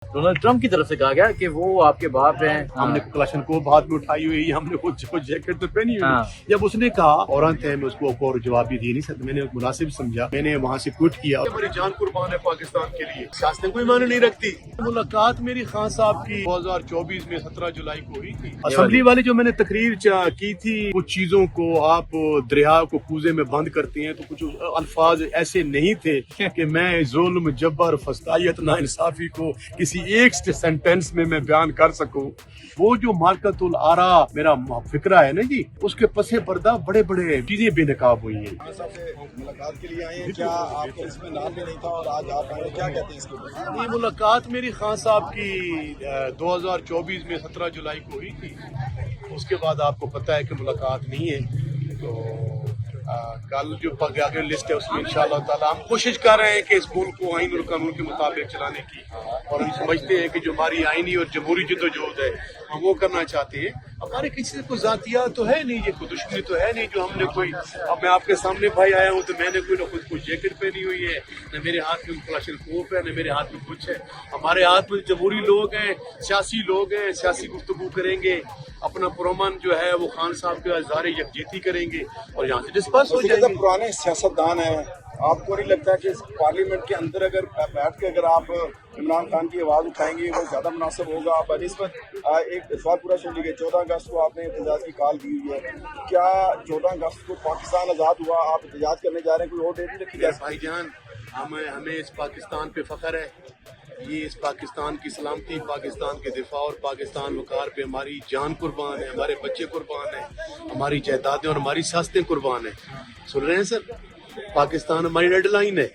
Donald Trump की तरफ से कहा गया कि वो आपके बाप हैं। हमने कलाशनकोव हाथ में उठाई हुई है, हमने वो जैकेट तो पहनी हुई है। हाँ। जब उसने कहा औरत है, मैं उसको और जवाब भी दे नहीं सकता, मैंने मुनासिब समझा, मैंने वहाँ से क्विट किया। हमारी जान कुर्बान है पाकिस्तान के लिए, सियासतें कोई मायने नहीं रखती। मुलाकात मेरी खान साहब की 2024 में 17 जुलाई को हुई थी। असेंबली वाली जो मैंने तकरीर की थी, कुछ चीजों को आप दरिया को कूजे में बंद करते हैं तो कुछ अल्फाज ऐसे नहीं थे कि मैं जुल्म जबर फस्तायत ना इंसाफी को किसी एक सेंटेंस में मैं बयान कर सकूं। वो जो मार्कतुल आरा मेरा फिक्रा है ना जी, उसके पसे पर्दा बड़े बड़े चीजें बेनकाब हुई हैं। मुलाकात के लिए आए हैं, क्या आपको इसमें नाम भी नहीं था और आज आप आए, क्या कहते हैं इसके ऊपर? ये मुलाकात मेरी खान साहब की 2024 में 17 जुलाई को हुई थी। उसके बाद आपको पता है कि मुलाकात नहीं है, तो कल जो आगे लिस्ट है उसमें इंशाअल्लाह ताला हम कोशिश कर रहे हैं कि इस मुल्क को आइन और कानून के मुताबिक चलाने की, और हम समझते हैं कि जो हमारी आइनी और जमहूरी जद्दोजहद है हम वो करना चाहते हैं। हमारे किसी से कोई जातिया तो है नहीं, ये कोई दुश्मनी तो है नहीं जो हमने कोई, अब मैं आपके सामने भाई आया हूँ तो मैंने कोई ना कोई जैकेट पहनी हुई है, न मेरे हाथ में कलाशनकोव है, न मेरे हाथ में कुछ है। हमारे हाथ में जमहूरी लोग हैं, सियासी लोग हैं, सियासी गुफ्तगू करेंगे, अपना पुरअमन जो है वो खान साहब के इज़हार यकजहती करेंगे और यहाँ से डिस्पर्स हो जाएंगे। पुराने सियासतदान हैं, आपको नहीं लगता कि इस पार्लियामेंट के अंदर अगर बैठ के अगर आप इमरान खान की आवाज़ उठाएंगे वो ज़्यादा मुनासिब होगा? आप इस पर एक सवाल पूरा सुन लीजिए। 14 अगस्त को आपने एहतजाज की कॉल दी हुई है, क्या 14 अगस्त को पाकिस्तान आज़ाद हुआ, आप एहतजाज करने जा रहे हैं, कोई और डेट नहीं रखी जाए? भाईजान हमें इस पाकिस्तान पे फख्र है, ये इस पाकिस्तान की सलामती, पाकिस्तान के दिफा और पाकिस्तान वकार पे हमारी जान कुर्बान है, हमारे बच्चे कुर्बान हैं, हमारी जायदादें और हमारी सास्तें कुर्बान हैं। सुन रहे हैं सर, पाकिस्तान हमारी रेड लाइन है।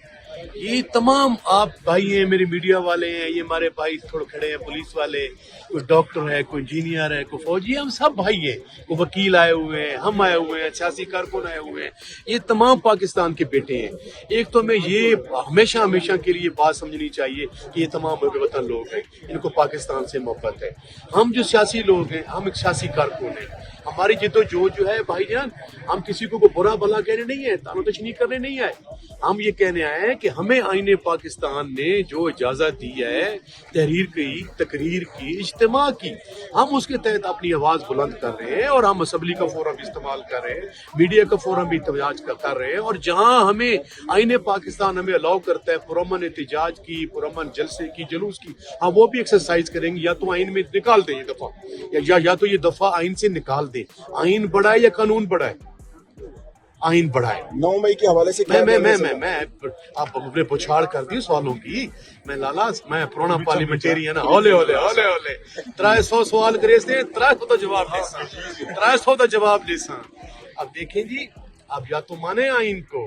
ये तमाम आप भाई हैं, मेरे मीडिया वाले हैं, ये हमारे भाई थोड़े खड़े हैं, पुलिस वाले, कोई डॉक्टर है, कोई इंजीनियर है, कोई फौजी, हम सब भाई हैं, कोई वकील आए हुए हैं, हम आए हुए हैं, सियासी कारकुन आए हुए हैं, ये तमाम पाकिस्तान के बेटे हैं। एक तो हमें ये हमेशा हमेशा के लिए बात समझनी चाहिए कि ये तमाम वतन लोग हैं, इनको पाकिस्तान से मोहब्बत है। हम जो सियासी लोग हैं, हम एक सियासी कारकुन हैं, हमारी जिद्दोजहद जो है भाईजान, हम किसी को बुरा भला कहने नहीं है, तानो तशनी करने नहीं आए, हम ये कहने आए हैं कि हमें आईने पाकिस्तान ने जो इजाजत दी है तहरीर की, तकरीर की, इज्तिमा की, हम उसके तहत अपनी आवाज बुलंद कर रहे हैं और हम असम्बली का फोरम इस्तेमाल कर रहे हैं, मीडिया का फोरम भी इत्तेजाज कर रहे हैं, और जहां हमें आईने पाकिस्तान हमें अलाउ करता है पुरअमन एहतजाज की, पुरअमन जलसे की, जुलूस की, हम वो भी एक्सरसाइज करेंगे। या तो आइन में निकाल दें ये दफा, या तो ये दफा आइन से निकाल दें। आइन बढ़ाए या कानून बढ़ाए? आइन बढ़ाए। 9 मई के हवाले से मैं आप अपने पुछाड़ कर दी सवालों की। मैं लाला, मैं पुराना पार्लियामेंटेरियन, ओले ओले ओले ओले 300 सवाल करे थे, 300 का जवाब दे, 300 का जवाब दे। अब देखें जी, अब या तो माने आइन को,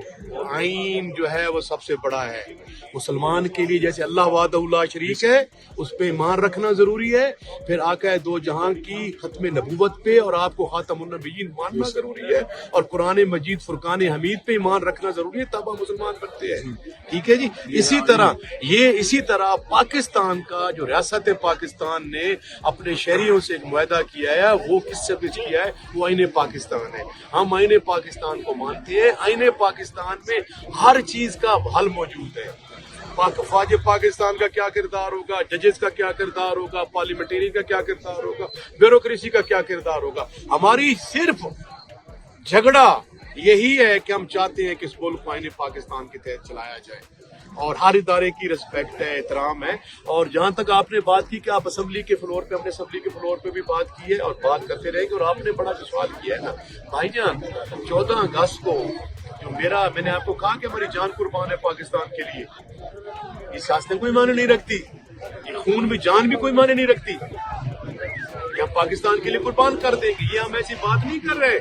आइन जो है वो सबसे बड़ा है मुसलमान के लिए। जैसे अल्लाह वाहदहुल्ला शरीक है, उस पे ईमान रखना जरूरी है, फिर आका दो जहां की खत्म नबूवत पे और आपको खातमुन नबीयीन मानना जरूरी है, और कुरान मजीद फुरकान हमीद पे ईमान रखना जरूरी है, तब हम मुसलमान बनते हैं। ठीक है जी। इसी तरह पाकिस्तान का जो रियासत पाकिस्तान ने अपने शहरियों से एक मुआहदा किया है, वो किससे कुछ किया है, वो आईने पाकिस्तान है। हम आईने पाकिस्तान को मानते हैं। आईने पाकिस्तान में हर चीज का हल मौजूद है। फौज पाकिस्तान का क्या किरदार होगा, जजेस का क्या किरदार होगा, पार्लियामेंटेरियन का क्या किरदार होगा, ब्यूरोक्रेसी का क्या किरदार होगा। हमारी सिर्फ झगड़ा यही है कि हम चाहते हैं कि इस मुल्क को आईने पाकिस्तान के तहत चलाया जाए, और हर इदारे की रिस्पेक्ट है, एहतराम है। और जहां तक आपने बात की कि आप असेंबली के फ्लोर पे, हमने असेंबली के फ्लोर पे भी बात की है और बात करते रहेंगे, और आपने बड़ा सवाल किया है ना भाईजान, 14 अगस्त को जो मैंने आपको कहा कि हमारी जान कुर्बान है पाकिस्तान के लिए, ये सियासतें कोई मायने नहीं रखती, ये खून में जान भी कोई मायने नहीं रखती, ये हम पाकिस्तान के लिए कुर्बान कर देंगे। ये हम ऐसी बात नहीं कर रहे,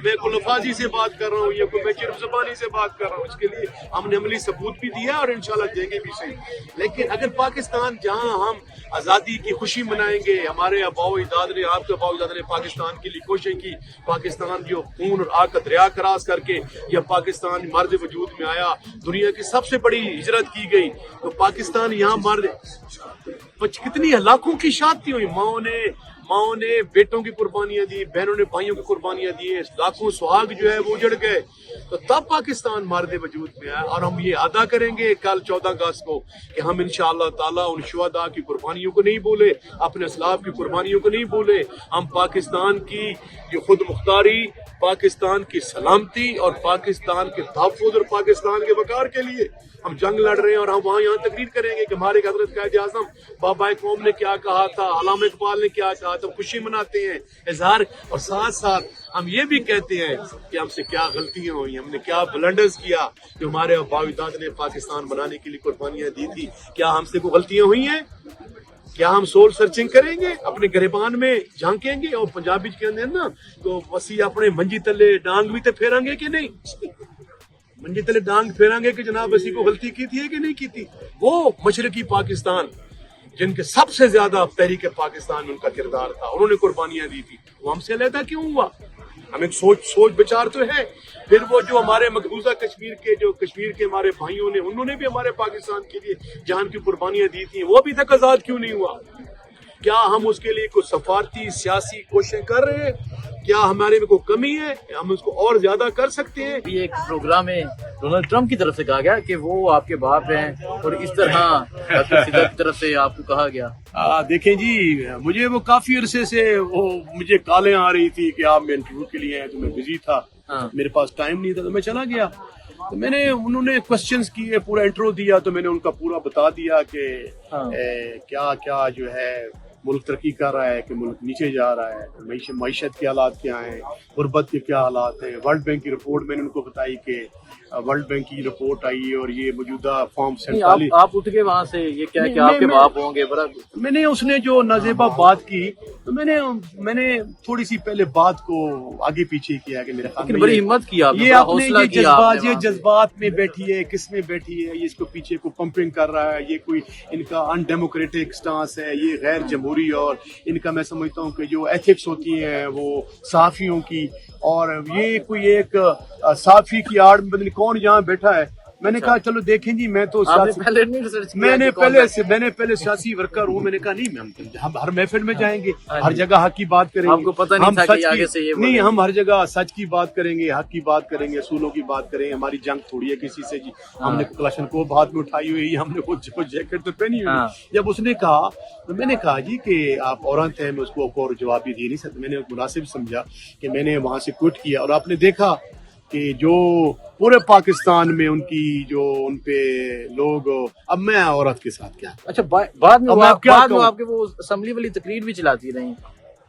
मैं गुलफाजी से बात कर रहा हूँ या कोई मैं चिरफ ज़बानी से बात कर रहा हूँ, इसके लिए हमने अमली सबूत भी दिया और इंशाल्लाह देंगे भी सही। लेकिन अगर पाकिस्तान जहाँ हम आज़ादी की खुशी मनाएंगे, हमारे आबाओ अजदाद ने, आपके आबाओ अजदाद ने पाकिस्तान के लिए कोशिश की, पाकिस्तान जो खून और आग का दरिया क्रॉस करके या पाकिस्तान मर्द वजूद में आया, दुनिया की सबसे बड़ी हिजरत की गई, तो पाकिस्तान यहाँ मर्द कितनी लाखों की शादी हुई, माओ ने माओ ने बेटों की कुर्बानियां दी, बहनों ने भाइयों की कुर्बानियां दी, लाखों सुहाग जो है वो उजड़ गए, तो तब पाकिस्तान मारदे वजूद में है। और हम ये अदा करेंगे कल 14 अगस्त को कि हम इंशाअल्लाह ताला उन शुहदा की कुर्बानियों को नहीं भूले, अपने असलाफ की कुर्बानियों को नहीं भूले। हम पाकिस्तान की जो खुद मुख्तारी, पाकिस्तान की सलामती और पाकिस्तान के तहफ़्फ़ुज़ और पाकिस्तान के वक़ार के लिए हम जंग लड़ रहे हैं। और हम वहाँ यहाँ तकरीर करेंगे कि हमारे हज़रत कायद आज़म बाबा कौम ने क्या कहा था, अल्लामा इक़बाल ने क्या कहा था, खुशी मनाते हैं, इज़हार, और साथ साथ हम ये भी कहते हैं कि हमसे क्या गलतियाँ हुई, हमने क्या ब्लंडर्स किया, जो हमारे बाप-दाद ने पाकिस्तान बनाने के लिए कुर्बानियाँ दी थी, क्या हमसे कोई गलतियाँ हुई हैं? क्या हम सोल सर्चिंग करेंगे, अपने गिरबान में झांकेंगे? और पंजाबी कहते हैं ना, तो वसी अपने मंजी तले डांग भी तो फेरांगे कि नहीं? मंजी तले डांग फेरांगे कि जनाब वसी को गलती की थी कि नहीं की थी? वो मशरकी पाकिस्तान जिनके सबसे ज्यादा तहरीक पाकिस्तान में उनका किरदार था, उन्होंने कुर्बानियां दी थी, वो हमसे अलहदा क्यों हुआ? हमें सोच विचार तो है। फिर वो जो हमारे मकबूजा कश्मीर के हमारे भाइयों ने, उन्होंने भी हमारे पाकिस्तान के लिए जान की कुर्बानियां दी थी, वो अभी तक आजाद क्यों नहीं हुआ? क्या हम उसके लिए कुछ सफारती सियासी कोशिशें कर रहे हैं? क्या हमारे में कोई कमी है? हम उसको और ज्यादा कर सकते हैं? ये एक प्रोग्राम में डोनाल्ड ट्रंप की तरफ से कहा गया कि वो आपके बाप हैं, और इस तरह सिद्दत की तरफ से आपको कहा गया। देखें जी, मुझे वो काफी अरसे से वो मुझे कॉलें आ रही थी कि आप मेरे इंटरव्यू के लिए आए, तो मैं बिजी था, मेरे पास टाइम नहीं था, तो मैं चला गया। तो उन्होंने क्वेश्चंस किए, पूरा इंट्रो दिया, तो मैंने उनका पूरा बता दिया कि क्या क्या जो है मुल्क तरक्की कर रहा है कि मुल्क नीचे जा रहा है, मईशत के हालात क्या हैं, गुर्बत के क्या हालात हैं। वर्ल्ड बैंक की रिपोर्ट मैंने उनको बताई कि वर्ल्ड बैंक की रिपोर्ट आई और ये मौजूदा फॉर्म 47। आप उठ के वहाँ से ये क्या कि आपके बाप होंगे? बड़ा मैंने उसने जो नाजेबा बात की, तो मैंने थोड़ी सी पहले बात को आगे पीछे किया कि मेरे ख्याल में बड़ी हिम्मत की आपने, ये आपने ये जज्बात में बैठी है, किस में बैठी है, ये इसको पीछे को पंपिंग कर रहा है, ये कोई इनका अनडेमोक्रेटिक स्टांस है, ये गैर जमहूरी, और इनका मैं समझता हूँ कि जो एथिक्स होती हैं वो सहाफियों की, और ये कोई एक सहाफी की आड़ में पता कौन यहाँ बैठा है। मैंने कहा चलो देखें जी, मैं तो मैंने पहले सियासी वर्कर हूँ। मैंने कहा नहीं, हम हर महफिल में जाएंगे, हर जगह हक की बात करेंगे। आपको पता नहीं था कि आगे से ये नहीं, हम हर जगह सच की बात करेंगे, हक की बात करेंगे, असूलों की बात करेंगे। हमारी जंग थोड़ी है किसी से जी, हमने क्लाशन को हाथ में उठाई हुई, हमने वो जैकेट तो पहनी हुई। जब उसने कहा तो मैंने कहा जी कि आप औरत हैं, मैं उसको और जवाब भी दे नहीं सकता। मैंने मुनासिब समझा कि मैंने वहां से क्विट किया, और आपने देखा कि जो पूरे पाकिस्तान में उनकी जो उनपे लोग, अब मैं औरत के साथ क्या, अच्छा बाद में आपके वो असेंबली वाली तकरीर भी चलाती रही।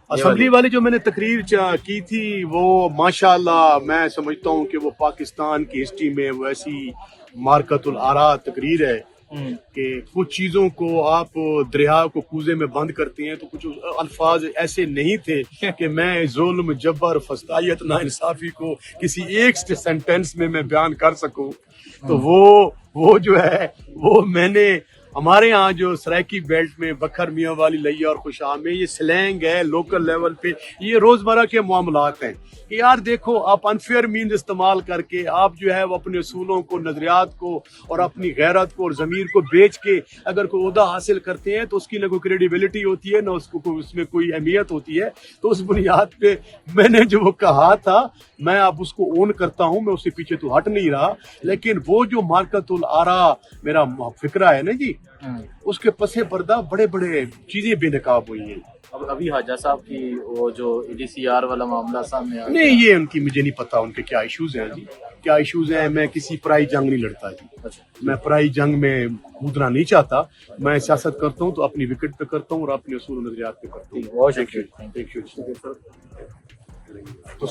असेंबली वाली जो मैंने तकरीर की थी वो माशाल्लाह मैं समझता हूँ कि वो पाकिस्तान की हिस्ट्री में वो ऐसी मारकतुल आरा तकरीर है कि कुछ चीजों को आप दरिया को कूजे में बंद करते हैं, तो कुछ अल्फाज ऐसे नहीं थे कि मैं जुल्म, जबर, फस्तायत, नाइंसाफी को किसी एक सेंटेंस में मैं बयान कर सकूं। तो वो जो है वो मैंने हमारे यहाँ जो सराइकी बेल्ट में बखर मियाँ वाली लैया और खुशाम में ये स्लैंग है, लोकल लेवल पे ये रोजमर्रा के मामलात हैं कि यार देखो, आप अनफेयर मीन्स इस्तेमाल करके आप जो है वो अपने असूलों को, नजरियात को और अपनी गैरत को और ज़मीर को बेच के अगर कोई ओहदा हासिल करते हैं तो उसकी ना कोई क्रेडिबिलिटी होती है, ना उसमें कोई अहमियत होती है। तो उस बुनियाद पे मैंने जो वो कहा था मैं अब उसको ओन करता हूँ, मैं उससे पीछे तो हट नहीं रहा। लेकिन वो जो मार्कतुल आरा मेरा फिक्रा है ना जी, उसके पसे पर्दा बड़े बड़े चीजें बेनकाब हुई हैं। अब अभी हाजा साहब की वो जो EDCR वाला मामला सामने आया, नहीं ये उनकी मुझे नहीं पता उनके क्या इश्यूज हैं जी, क्या इश्यूज हैं। मैं किसी पराई जंग नहीं लड़ता जी। अच्छा। मैं पराई जंग में कूदना नहीं चाहता। मैं सियासत करता हूँ तो अपनी विकेट पे करता हूँ और अपने असूल नजरियात पे करता हूँ। बहुत शुक्रिया। तो